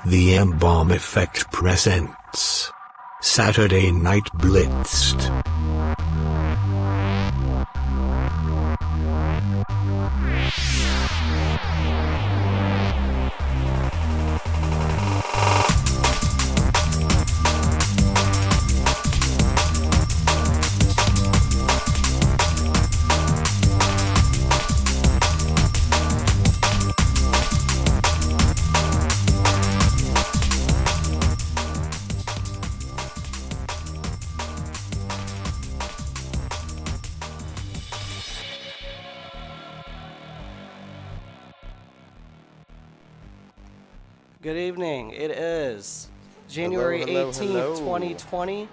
The M-Balm Effect presents Saturday Night Blitzed. Good evening. It is January Hello, 18th, 2020,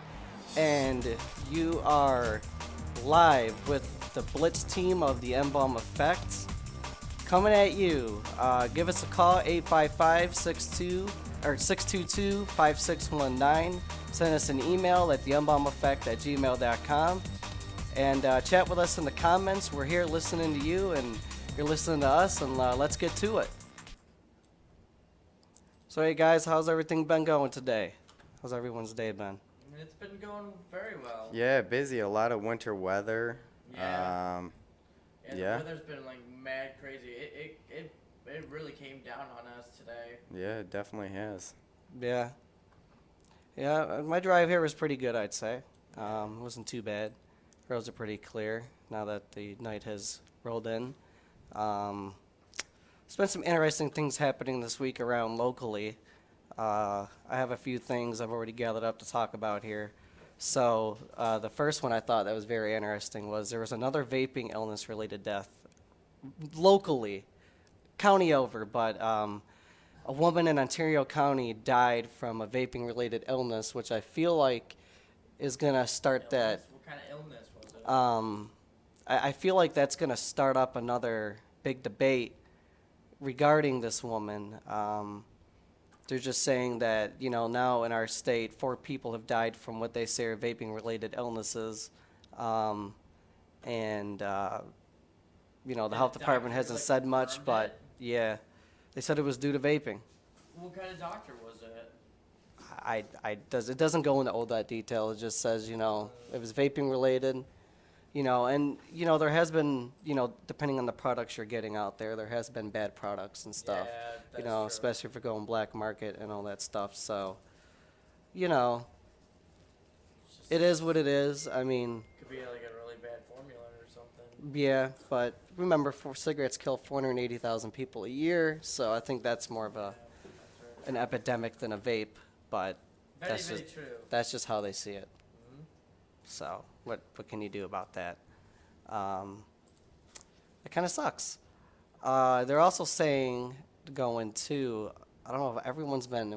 and you are live with the Blitz team of the M-Balm Effect coming at you. Give us a call, 622-5619. Send us an email at thembalmeffect@gmail.com, and chat with us in the comments. We're here listening to you, and you're listening to us, and let's get to it. So hey guys, how's everything been going today? How's everyone's day been? It's been going very well. Yeah, busy. A lot of winter weather. Yeah. The yeah. weather's been like mad crazy. It really came down on us today. Yeah, it definitely has. Yeah. Yeah, my drive here was pretty good, I'd say. It wasn't too bad. Roads are pretty clear now that the night has rolled in. There's been some interesting things happening this week around locally. I have a few things I've already gathered up to talk about here. So the first one I thought that was very interesting was there was another vaping illness-related death locally, county over, but a woman in Ontario County died from a vaping-related illness, which I feel like is going to start that. What kind of illness was it? I feel like that's going to start up another big debate regarding this woman. They're just saying that, now in our state, 4 people have died from what they say are vaping-related illnesses. The health department hasn't said much, but yeah, they said it was due to vaping. What kind of doctor was it? It doesn't go into all that detail. It just says, it was vaping-related. There has been, depending on the products you're getting out there has been bad products and stuff, Yeah, that's true. especially if you're going black market and all that stuff. So, it is what it is. I mean, Could be like a really bad formula or something. yeah, but remember, cigarettes kill 480,000 people a year, so I think that's more of That's an epidemic than a vape, but right. Very true. that's just how they see it. Mhm. So what can you do about that? It kind of sucks. They're also saying going to, I don't know if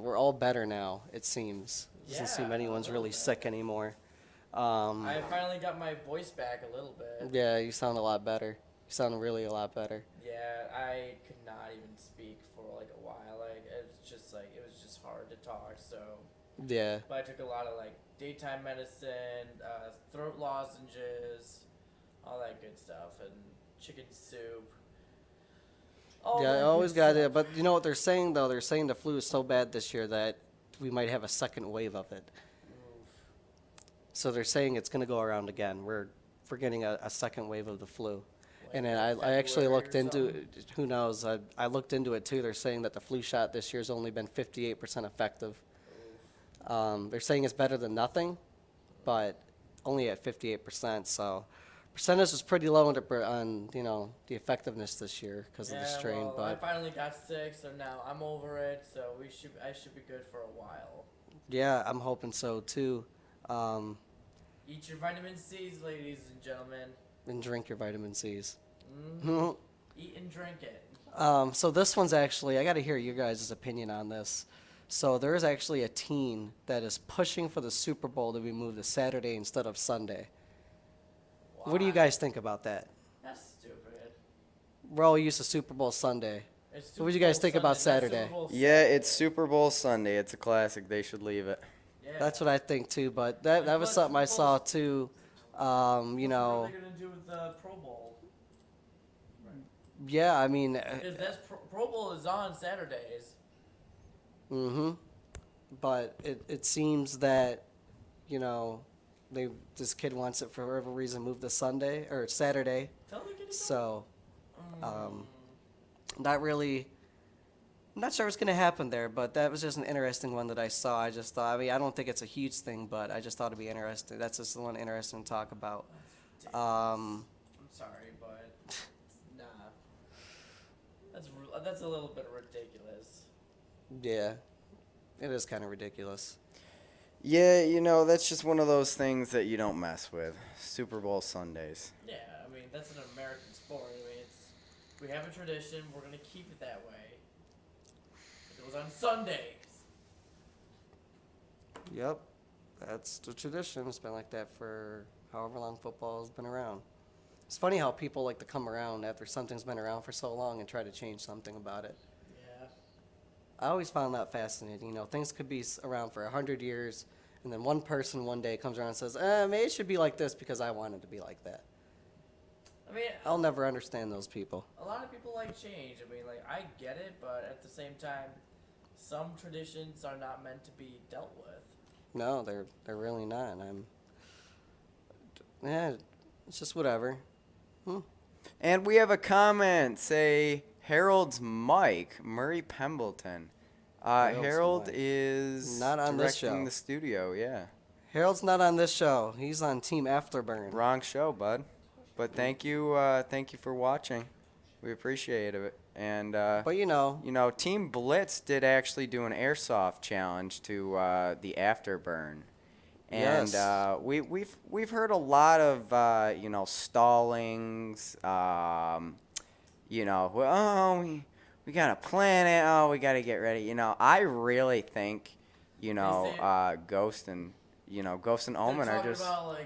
we're all better now, it seems. It doesn't seem Yeah, anyone's a really little sick anymore. I finally got my voice back a little bit. Yeah, you sound a lot better. You sound really a lot better. Yeah, I could not even speak for like a while. It was just hard to talk. So, Yeah. but I took a lot of daytime medicine, throat lozenges, all that good stuff, and chicken soup. Yeah, I always got it. But you know what they're saying, though? They're saying the flu is so bad this year that we might have a second wave of it. So they're saying it's going to go around again. We're getting a second wave of the flu. And then I actually looked into, who knows, I looked into it too. They're saying that the flu shot this year's only been 58% effective. They're saying it's better than nothing, but only at 58%. So percentage was pretty low on the effectiveness this year because of the strain. Well, but I finally got sick, so now I'm over it. So I should be good for a while. yeah, I'm hoping so too. Eat your vitamin C's, ladies and gentlemen. And drink your vitamin C's. Mm-hmm. Eat and drink it. So this one's actually, I got to hear your guys' opinion on this. So there is actually a teen that is pushing for the Super Bowl to be moved to Saturday instead of Sunday. Why? What do you guys think about that? That's stupid. We're all used to Super Bowl Sunday. It's What would you Super guys Bowl think Sunday. about That's Saturday? Super Bowl Yeah, it's Super Bowl Sunday. It's a classic. They should leave it. Yeah. That's what I think too, but that was Plus, something I Super saw Bowl's- too. What are they gonna do with the Pro Bowl? Yeah, I mean, Because Pro Bowl is on Saturdays. Mm-hmm. But it seems that, this kid wants it for whatever reason moved to Sunday or Saturday. Tell the kid to go. So, not really. I'm not sure what's going to happen there, but that was just an interesting one that I saw. I just thought, I don't think it's a huge thing, but I just thought it'd be interesting. That's just the one interesting to talk about. I'm sorry, but nah. That's a little bit ridiculous. Yeah, it is kind of ridiculous. Yeah, that's just one of those things that you don't mess with. Super Bowl Sundays. Yeah, that's an American sport. We have a tradition. We're gonna keep it that way. It was on Sundays. Yep, that's the tradition. It's been like that for however long football has been around. It's funny how people like to come around after something's been around for so long and try to change something about it. Yeah. I always found that fascinating. Things could be around for 100 years, and then one person one day comes around and says, maybe it should be like this because I want it to be like that. I'll never understand those people. A lot of people like change. I get it, but at the same time, some traditions are not meant to be dealt with. No, they're really not. It's just whatever. And we have a comment. Say, Harold's Mike, Murray Pembleton. Harold Mike. is Not on this directing show. the studio, yeah. Harold's not on this show. He's on Team Afterburn. Wrong show, bud. But thank you for watching. We appreciate it. And But Team Blitz did actually do an airsoft challenge to the Afterburn. And Yes. we've heard a lot of stallings. We gotta plan it. Oh, we gotta get ready. I really think Ghost and Omen are just. About,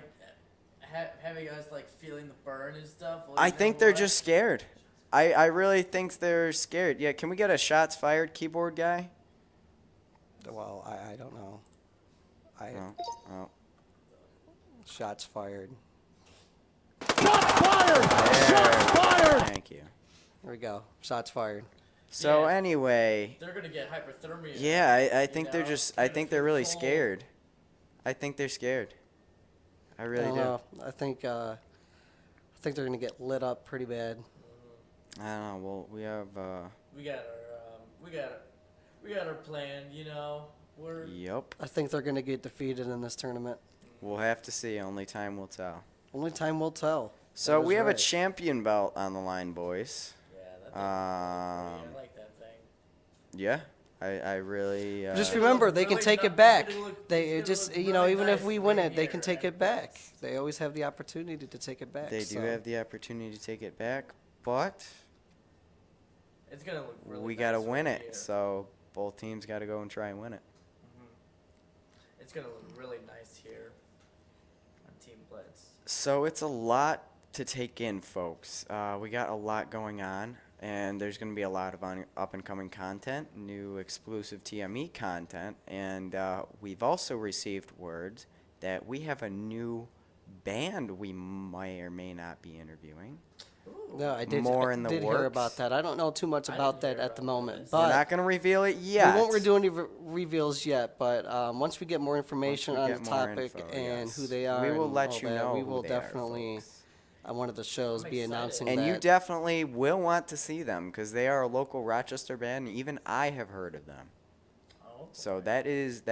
having us feeling the burn and stuff. I think they're just scared. I really think they're scared. Yeah, can we get a shots fired keyboard guy? Well, I don't know. Oh. Shots fired. Thank you. There we go. Shots fired. So Yeah. anyway, They're gonna get hypothermia. yeah, I think they're know, just. they're I gonna think feel they're really cold. scared. I think they're scared. I really don't do. know. I think they're gonna get lit up pretty bad. I don't know. Well, we have. We got our plan. We're Yup. I think they're gonna get defeated in this tournament. We'll have to see. Only time will tell. Only time will tell. So That is we have a right. champion belt on the line, boys. yeah. That's Um, I like that thing. Yeah, I really. Just It'll remember, look they can really take nice. it back. It's gonna look- They it's it gonna just look you know really even if nice we win right it, they can here take at it back. Blitz. They always have the opportunity to take it back. They do so. have the opportunity to take it back, but It's gonna look really. we nice gotta win right it. here. So both teams gotta go and try and win it. It's gonna look really nice here on Team Blitz. So it's a lot to take in, folks. We got a lot going on, and there's going to be a lot of up-and-coming content, new exclusive TME content, and we've also received word that we have a new band we may or may not be interviewing. No, I did. More I in the did hear works. about that. I don't know too much I about didn't that hear at the about moment, this. We're but not going to reveal it yet. we won't do any reveals yet. But once we get more information Once we on the get more topic info, and yes. who they are, we will and let all you that, know we who will they are, definitely folks. on one of the shows I'm be excited. announcing And that. you definitely will want to see them because they are a local Rochester band, and even I have heard of them. Oh. So that is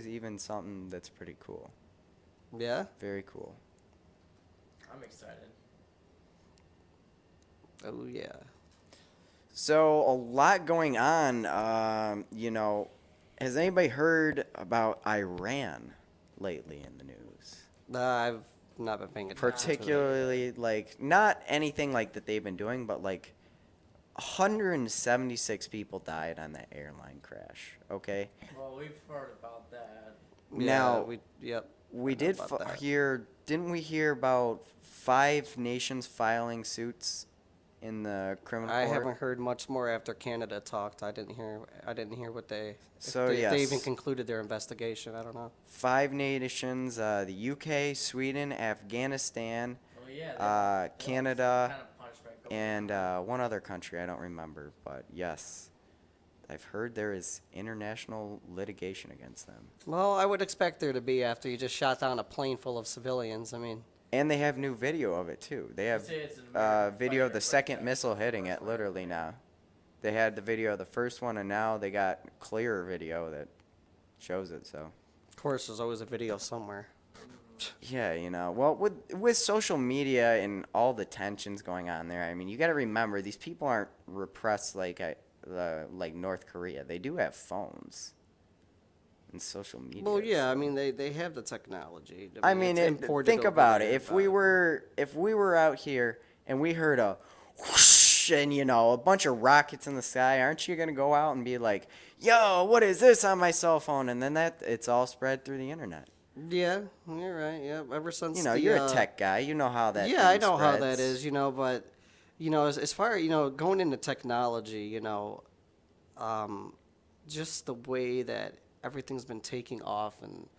even something that's pretty cool. Yeah. Very cool. I'm excited. Oh yeah. So a lot going on. Has anybody heard about Iran lately in the news? I've not been paying attention. Particularly, not anything like that they've been doing, but 176 people died on that airline crash. Okay. Well, we've heard about that. Now, Yep. we I know did about that. didn't we hear about 5 nations filing suits in the criminal I court? haven't heard much more after Canada talked. I didn't hear what they. if So, they, if they yes. even concluded their investigation. I don't know. 5 nations: the UK, Sweden, Afghanistan, Oh yeah. Canada, Kind of punishment going and on. one other country I don't remember. But yes, I've heard there is international litigation against them. Well, I would expect there to be after you just shot down a plane full of civilians. I mean, And they have new video of it too. They have say it's an American video of fighter the second protection missile hitting it literally now. They had the video of the first one, and now they got clearer video that shows it. So of course, there's always a video somewhere. yeah, well, with social media and all the tensions going on there, I mean, you got to remember these people aren't repressed like North Korea. They do have phones and social media. Well, yeah, so- I mean they have the technology. I mean, it's imported think over about it. there, If but- we were out here and we heard a whoosh and a bunch of rockets in the sky, aren't you gonna go out and be like, "Yo, what is this on my cell phone?" And then it's all spread through the internet. Yeah, you're right. Yeah, ever since You're a tech guy. You know how that. Yeah, I thing know how that spreads. is. But as far going into technology, just the way that everything's been taking off and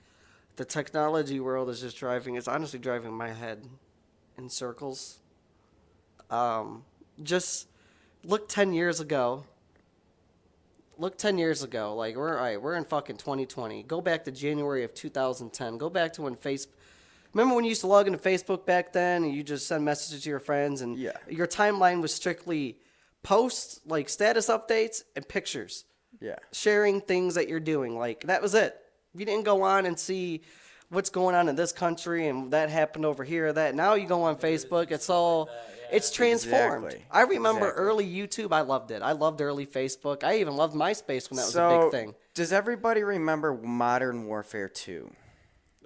the technology world is just it's honestly driving my head in circles. Just look 10 years ago. Like we're in fucking 2020. Go back to January of 2010. Go back to when Remember when you used to log into Facebook back then and you just send messages to your friends and Yeah. your timeline was strictly posts, like status updates and pictures. Yeah. Sharing things that you're doing. Like that was it. You didn't go on and see what's going on in this country and that happened over here, that. Now you go on Facebook, it's all it's transformed. Exactly. I remember Exactly. early YouTube, I loved it. I loved early Facebook. I even loved MySpace when that was a So, big thing. does everybody remember Modern Warfare 2?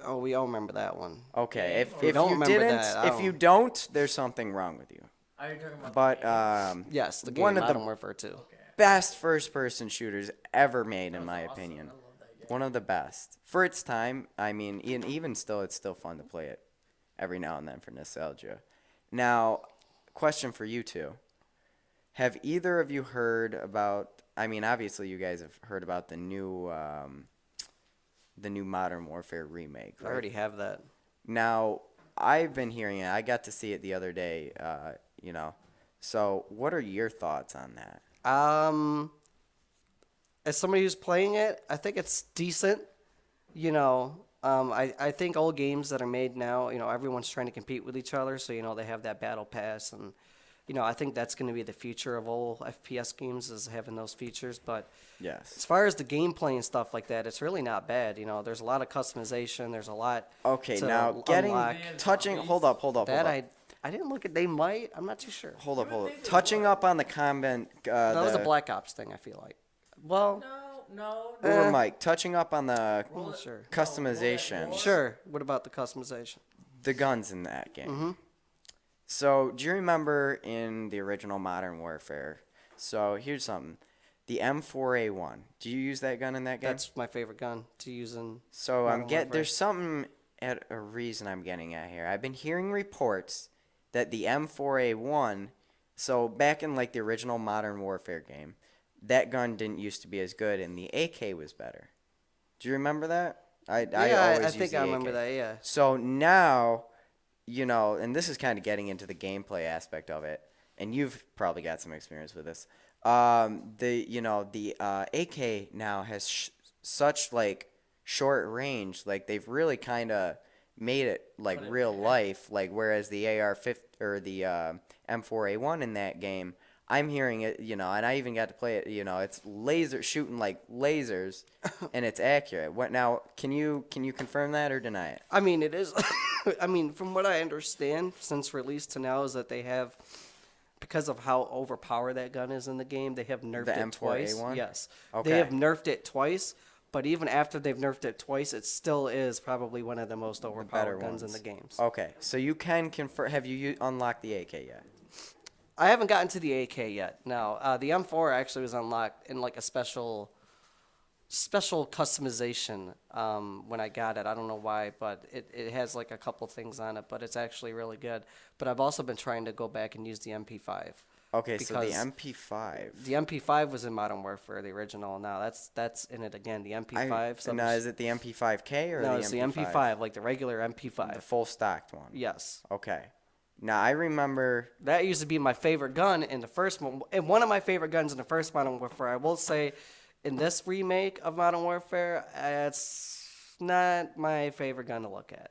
Oh, we all remember that one. Okay, if don't you remember didn't, that, I if you don't. don't, there's something wrong with you. Are you talking about But the game? Yes, the game one of Modern the Warfare 2. best first-person shooters ever made, in my opinion. One of the best for its time. I mean, even still, it's still fun to play it every now and then for nostalgia. Now, question for you two: have either of you heard about? I mean, obviously, you guys have heard about the new Modern Warfare remake. I Right? already have that. Now, I've been hearing it. I got to see it the other day. So what are your thoughts on that? As somebody who's playing it, I think it's decent. I think all games that are made now, everyone's trying to compete with each other. So, they have that battle pass. And, I think that's going to be the future of all FPS games is having those features. But Yes. as far as the gameplay and stuff like that, it's really not bad. There's a lot of customization. There's a lot Okay, to now unlock. touching. Hold up. That I didn't look at. They might. I'm not too sure. Hold up. Touching up on the comment. That was a Black Ops thing, I feel like. Well, No. Over Mike, touching up on the well, sure. customization. Sure. What about the customization? The guns in that game. Mm-hmm. So, do you remember in the original Modern Warfare? So, here's something. The M4A1. Do you use that gun in that game? That's my favorite gun to use in. So Modern Warfare. there's something at a reason I'm getting at here. I've been hearing reports that the M4A1, so back in like the original Modern Warfare game, that gun didn't used to be as good and the AK was better. Do you remember that? I always think use the I remember AK. that. Yeah. So now, and this is kind of getting into the gameplay aspect of it, and you've probably got some experience with this. The AK now has such like short range, like they've really kind of made it like real life, like whereas the AR-50 or the M4A1 in that game, I'm hearing it, and I even got to play it, it's laser shooting like lasers, and it's accurate. What now? Can you confirm that or deny it? I mean, it is. I mean, from what I understand, since release to now, is that they have, because of how overpowered that gun is in the game, they have nerfed it twice. M4A1? Yes. Okay. They have nerfed it twice, but even after they've nerfed it twice, it still is probably one of the most Better overpowered guns ones. in the games. Okay, so you can confirm. Have you unlocked the AK yet? I haven't gotten to the AK yet. No, the M4 actually was unlocked in like a special customization when I got it. I don't know why, but it has like a couple things on it, but it's actually really good. But I've also been trying to go back and use the MP5. Okay, so the Because MP5. The MP5 was in Modern Warfare, the original. Now that's in it again. The MP5. Now, is it the MP5K or no, the it's MP5? the MP5, like the regular MP5. The full stocked one. Yes. Okay. Now, I remember. That used to be my favorite gun in the first one. And one of my favorite guns in the first Modern Warfare. I will say, in this remake of Modern Warfare, it's not my favorite gun to look at.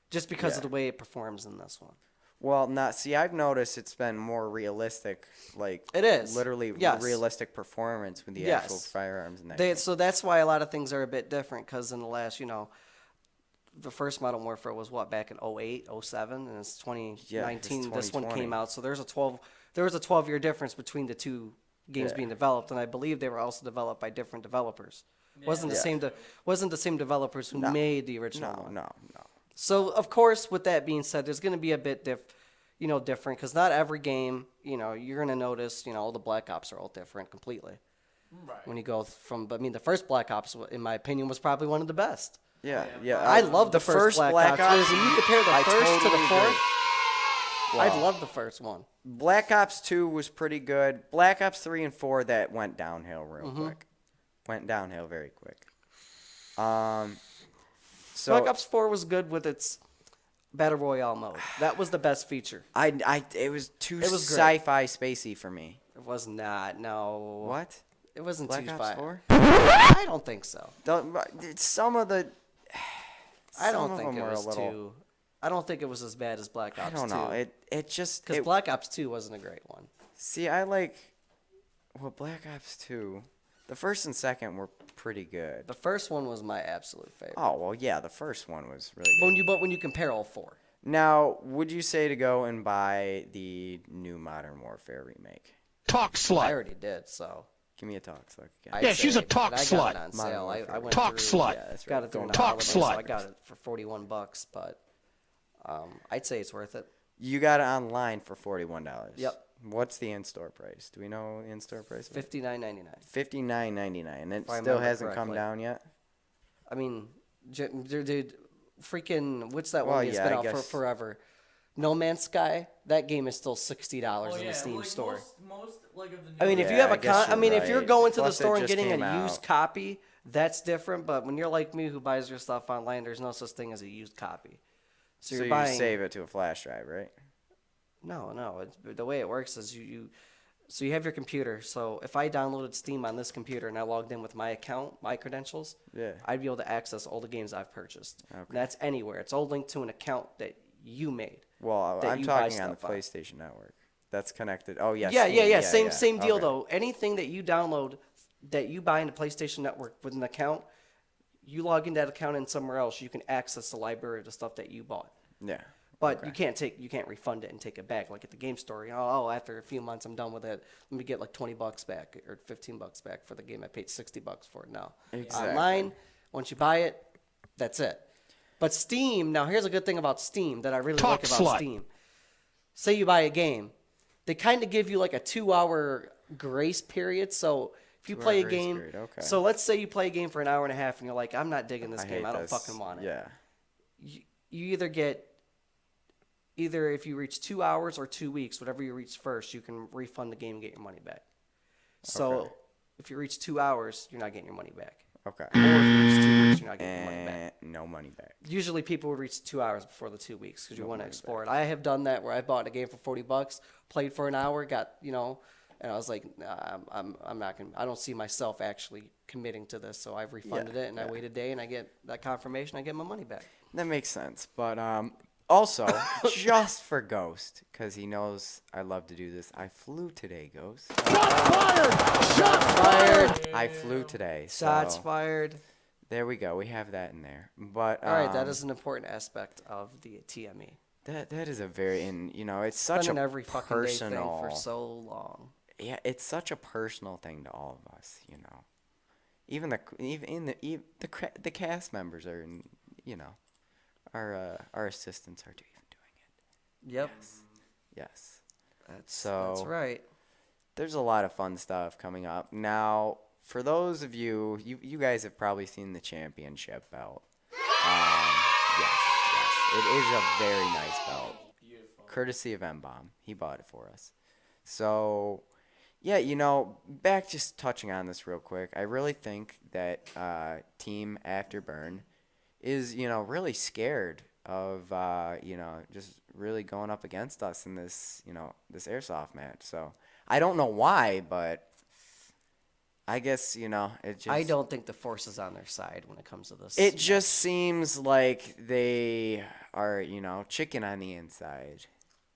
Just because of the way it performs in this one. Well, see, I've noticed it's been more realistic, like It is. literally Yes. realistic performance with the Yes. actual firearms and that. game. So that's why a lot of things are a bit different, because in the last, the first Modern Warfare was back in 08, 07, and it's 2019. This one 2020. came out, so there was a 12-year difference between the two games being developed, and I believe they were also developed by different developers. Wasn't the same developers who made the original one. No. So of course, with that being said, there's going to be a bit different, because not every game, you're going to notice, all the Black Ops are all different completely. Right. When you go from, but I mean, the first Black Ops, in my opinion, was probably one of the best. Yeah. I love the first Black Ops. Whereas when you compare the first to the fourth, I love the first one. Black Ops 2 was pretty good. Black Ops 3 and 4, that went downhill real quick. Went downhill very quick. So Black Ops 4 was good with its Battle Royale mode. That was the best feature. it was too It was great. sci-fi spacey for me. It was not, no. What? It wasn't Black too Ops fire. 4? I don't think so. Some of the. I some don't of think them it were was a little. too. I don't think it was as bad as Black Ops 2. I don't know. It just. Because Black Ops 2 wasn't a great one. See, Black Ops 2. The first and second were pretty good. The first one was my absolute favorite. Oh well, yeah, the first one was really good. But when you compare all four, Now, would you say to go and buy the new Modern Warfare remake? Talk I slut. already did. So Give me a talk, so I'd Yeah, say- she's a talk but I slut. got it on sale. I went Talk through, slut. Yeah, that's Got right. it through Talk holiday, so slut. I got it for $41, but I'd say it's worth it. You got it online for $41. Yep. What's the in-store price? Do we know in-store price? $59.99. $59.99, and it I still remember hasn't come correctly. down yet. I mean, dude, freaking what's that Well, one that's yeah, been I out for guess- forever? No Man's Sky. That game is still $60 in the Steam like store. Most of the I mean, if you Yeah, have I a guess you're if you're right. going to Plus, the it store and just getting came a used out. copy, that's different. But when you're like me who buys your stuff online, there's no such thing as a used copy. So you're you buying. save it to a flash drive, right? No. The way it works is so you have your computer. So if I downloaded Steam on this computer and I logged in with my account, my credentials, Yeah. I'd be able to access all the games I've purchased. And that's anywhere. It's all linked to an account that you made. Well, that I'm you buy talking on the stuff on. PlayStation Network. That's connected. Oh, yes. Yeah. Same deal Okay. though. Anything that you download that you buy in the PlayStation Network with an account, you log in that account in somewhere else, you can access the library of the stuff that you bought. Yeah. But you can't refund it and take it back like at the game store. After a few months I'm done with it. Let me get like $20 back or $15 back for the game I paid $60 for. No. Exactly. Online, once you buy it, that's it. But Steam, now here's a good thing about Steam that I really Talk like about slut. Steam. Say you buy a game, they kind of give you like a 2-hour grace period. So if you play a grace game, period, okay. so let's say you play a game for an hour and a half and you're like, I'm not digging this I game. hate I don't this. fucking want it. Yeah. You either if you reach 2 hours or 2 weeks, whatever you reach first, you can refund the game and get your money back. So Okay. if you reach 2 hours, you're not getting your money back. Okay. Or if you reach 2 weeks, you're not getting your money back. No money back. Usually people would reach 2 hours before the 2 weeks because you want to explore it. I have done that where I bought a game for $40, played for an hour, and I was like, nah, I'm not gonna. I don't see myself actually committing to this, so I've refunded it and I wait a day and I get that confirmation. I get my money back. That makes sense. But also, just for Ghost, because he knows I love to do this, I flew today, Ghost. Fired. I flew today. Shots so fired. There we go. We have that in there. But All right, that is an important aspect of the TME. that is a very it's such Spending a every fucking personal day thing for so long. Yeah, it's such a personal thing to all of us, Even the cast members are, our assistants are even doing it. Yep. Yes. That's So- right. There's a lot of fun stuff coming up. Now, for those of you guys have probably seen the championship belt. Yes. It is a very nice belt. Beautiful. Courtesy of M-Balm. He bought it for us. So, yeah, back just touching on this real quick, I really think that Team Afterburn is, really scared of just really going up against us in this this airsoft match. So I don't know why, but I guess it just I don't think the force is on their side when it comes to this. it just seems like they are chicken on the inside,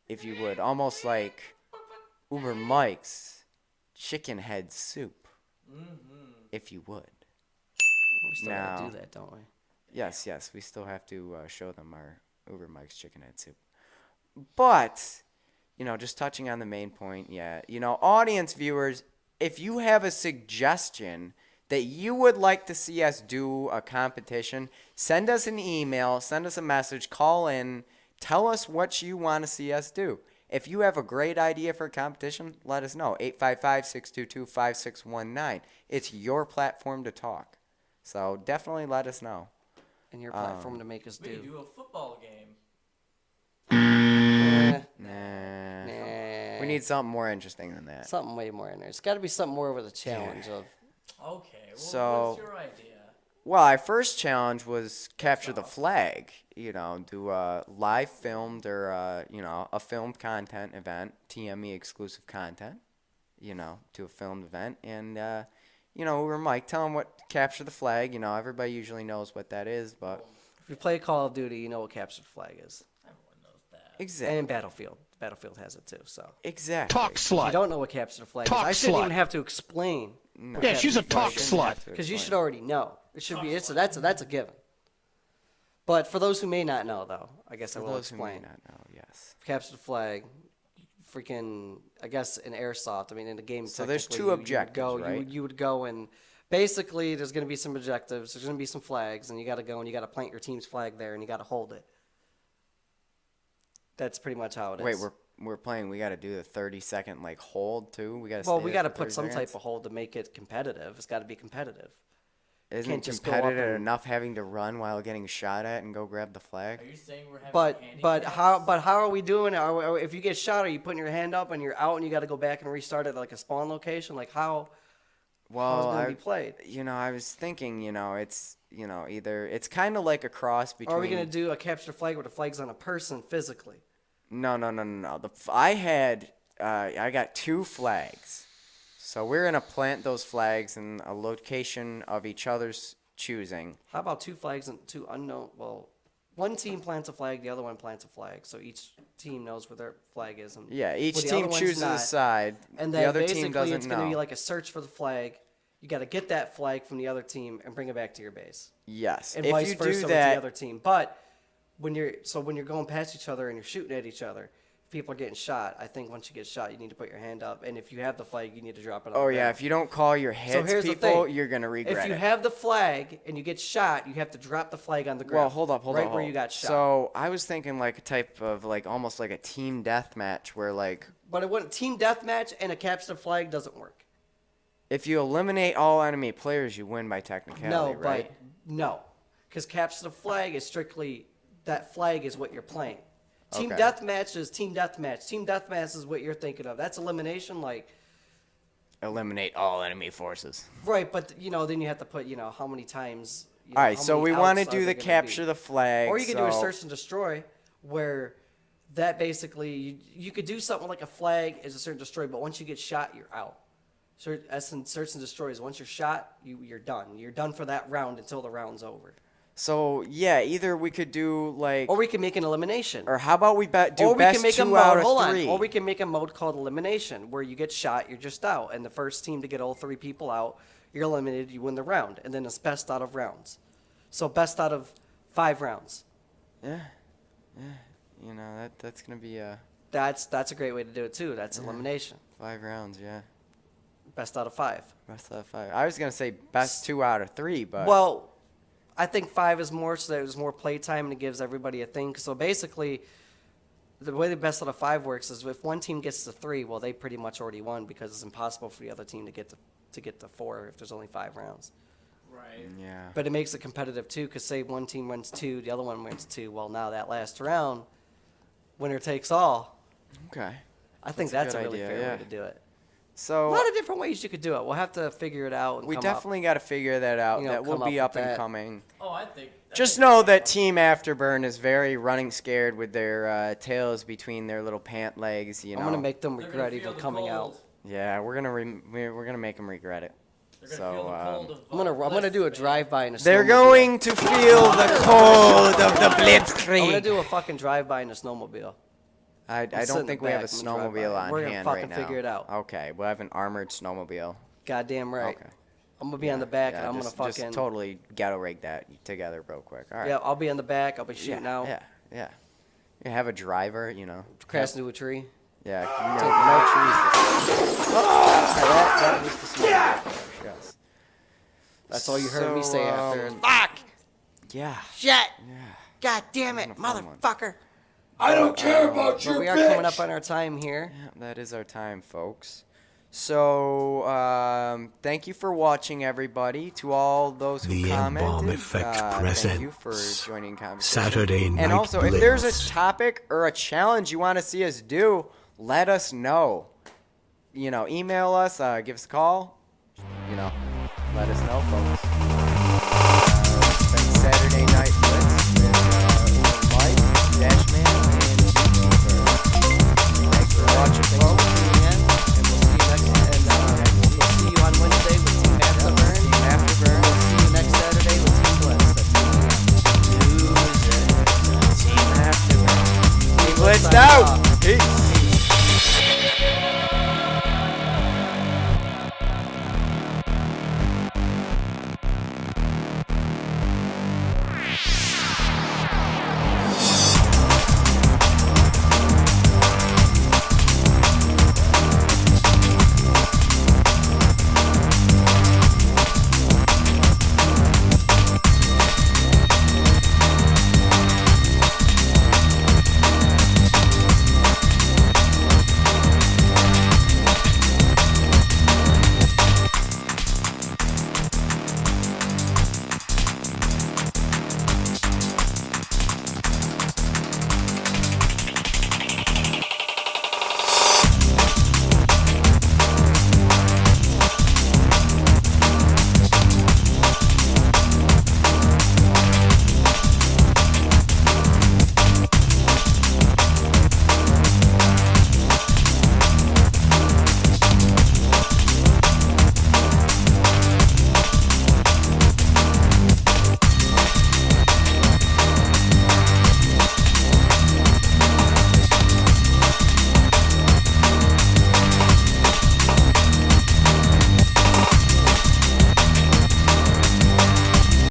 if you would, almost like Uber Mike's chicken head soup, if you would. We still gotta Now- do that, don't we? Yes, we still have to show them our Uber Mike's chicken head soup. But, just touching on the main point, audience viewers, if you have a suggestion that you would like to see us do a competition, send us an email, send us a message, call in, tell us what you want to see us do. If you have a great idea for a competition, let us know. 855-622-5619. It's your platform to talk. So definitely let us know. And your platform to make us We could do. do a football game. Eh, Nah. nah. We need something more interesting than that. something way more in there. It's got to be something more with a challenge of. Okay. Well, So- what's your idea? Well, our first challenge was capture the flag. Do a live filmed or a filmed content event, TME exclusive content. To a filmed event, and we're Mike. Tell them what capture the flag. Everybody usually knows what that is, but If you play Call of Duty, you know what capture the flag is. Everyone knows that. exactly, And Battlefield. Battlefield has it too. So exactly. Talk if you slut. don't know what capture the flag Talk is, I shouldn't slut. even have to explain. No. Yeah, she's a talk Shouldn't slut. have to Because you explain. should already know. It should be. That's a given. But for those who may not know, though, I guess I For will those who may explain. not know, yes. Capture the flag. Freaking, I guess in airsoft. I mean, in the game. So there's technically, two you would objectives, go, right? You would go and basically there's going to be some objectives. There's going to be some flags, and you got to go and you got to plant your team's flag there, and you got to hold it. That's pretty much how it is. Wait, we're playing. We got to do the 30-second hold too. We got to. Well, we got to put some type of hold to make it competitive. It's got to be competitive. Isn't can't just go up competitive and- enough having to run while getting shot at and go grab the flag? Are you saying we're having But handicaps? how are we doing it? If you get shot, are you putting your hand up and you're out and you got to go back and restart at like a spawn location? Like how's Well, it going to be played? I was thinking, it's either it's kind of like a cross between. Or are we going to do a capture the flag where the flag's on a person physically? No. I got 2 flags. So we're going to plant those flags in a location of each other's choosing. How about 2 flags and 2 unknown? Well, one team plants a flag, the other one plants a flag, so each team knows where their flag is. And Yeah, each where the team other one's chooses a not. side. And the then other basically team doesn't it's going to know. be like a search for the flag. You got to get that flag from the other team and bring it back to your base. Yes. And If vice you versa do with that, the other team. But when you're going past each other and you're shooting at each other, if people are getting shot, I think once you get shot, you need to put your hand up. And if you have the flag, you need to drop it on oh the yeah, ground. if you don't call your heads here's the people, thing. you're gonna regret If you it. have the flag and you get shot, you have to drop the flag on the ground. Well, hold up. Right where you got shot. So I was thinking like a type of almost like a team deathmatch where But it wouldn't, team deathmatch and a capture the flag doesn't work. if you eliminate all enemy players, you win by technicality, No, right? but no. Because capture the flag is strictly, that flag is what you're playing. Team Okay. deathmatch is team deathmatch. Team deathmatch is what you're thinking of. That's elimination, like, Eliminate all enemy forces. right, but, then you have to put, how many times. All right, how so many we want to outs are do the there gonna capture be. the flag. Or you could do a so- search and destroy, where that basically, you could do something like a flag is a search and destroy, but once you get shot, you're out. Search and destroy is once you're shot, you're done. You're done for that round until the round's over. So yeah, either we could do Or we can make an elimination. or how about we do Or we best can make a 2 mode. out of Hold 3? on. Or we can make a mode called elimination, where you get shot, you're just out, and the first team to get all 3 people out, you're eliminated. You win the round, and then it's best out of rounds. So best out of 5 rounds. Yeah. That's gonna be That's a great way to do it too. That's elimination. 5 rounds. Yeah. Best out of 5. Best out of 5. I was gonna say best 2 out of 3, but Well, I think 5 is more, so there's more play time and it gives everybody a thing. So basically, the way the best out of 5 works is if one team gets to 3, well, they pretty much already won because it's impossible for the other team to get to 4 if there's only 5 rounds. Right. yeah. But it makes it competitive too, because say one team wins 2, the other one wins 2. Well, now that last round, winner takes all. Okay. I think That's that's a a good really idea, fair yeah. way to do it. So A lot of different ways you could do it. We'll have to figure it out. And we come definitely got to figure that out. You know, That will come be up up with and that. coming. Oh, I think. Just know that Team Afterburn is very running scared with their tails between their little pant legs. You know. I'm gonna make them They're gonna regret feel even the coming out. cold. Yeah, we're gonna make them regret it. They're gonna So, feel the cold of, I'm gonna do a Blitz, drive-by in a They're snowmobile. going to feel the cold of the Blitzkrieg. I'm gonna do a fucking drive-by in a snowmobile. I sit in don't the think we have a back and drive by. snowmobile on We're gonna hand fucking right now. figure it out. Okay, we'll have an armored snowmobile. Goddamn right. Okay. I'm gonna be on the back, Yeah, and I'm just, gonna fucking. just totally ghetto rig that together real quick. All right. Yeah, I'll be on the back. I'll be shooting yeah, out. Yeah. You have a driver, you know. Crash into a tree. Yeah. Take No trees. That was the snowmobile. Yes. That's all you heard me So, say after. Fuck. Yeah. Shit! Yeah. God damn it, Wasn't a fun one. motherfucker! I don't care about But your we are bitch. coming up on our time here. Yeah, that is our time, folks. So, thank you for watching, everybody. To all those who The commented, M-Balm Effect thank you for presents joining the conversation. Saturday Night And also, if there's a Blitzed. topic or a challenge you want to see us do, let us know. You know, email us, give us a call. You know, let us know, folks. It's been Saturday Night Blitz with Mike, Dashman, and Zookeeper. Thanks for watching, folks. And we'll see you next. And we'll see you on Wednesday with Team Afterburn. Team Afterburn. We'll see you next Saturday with Team Blitz. Team Afterburn. Team Blitzed signing out. off. Peace.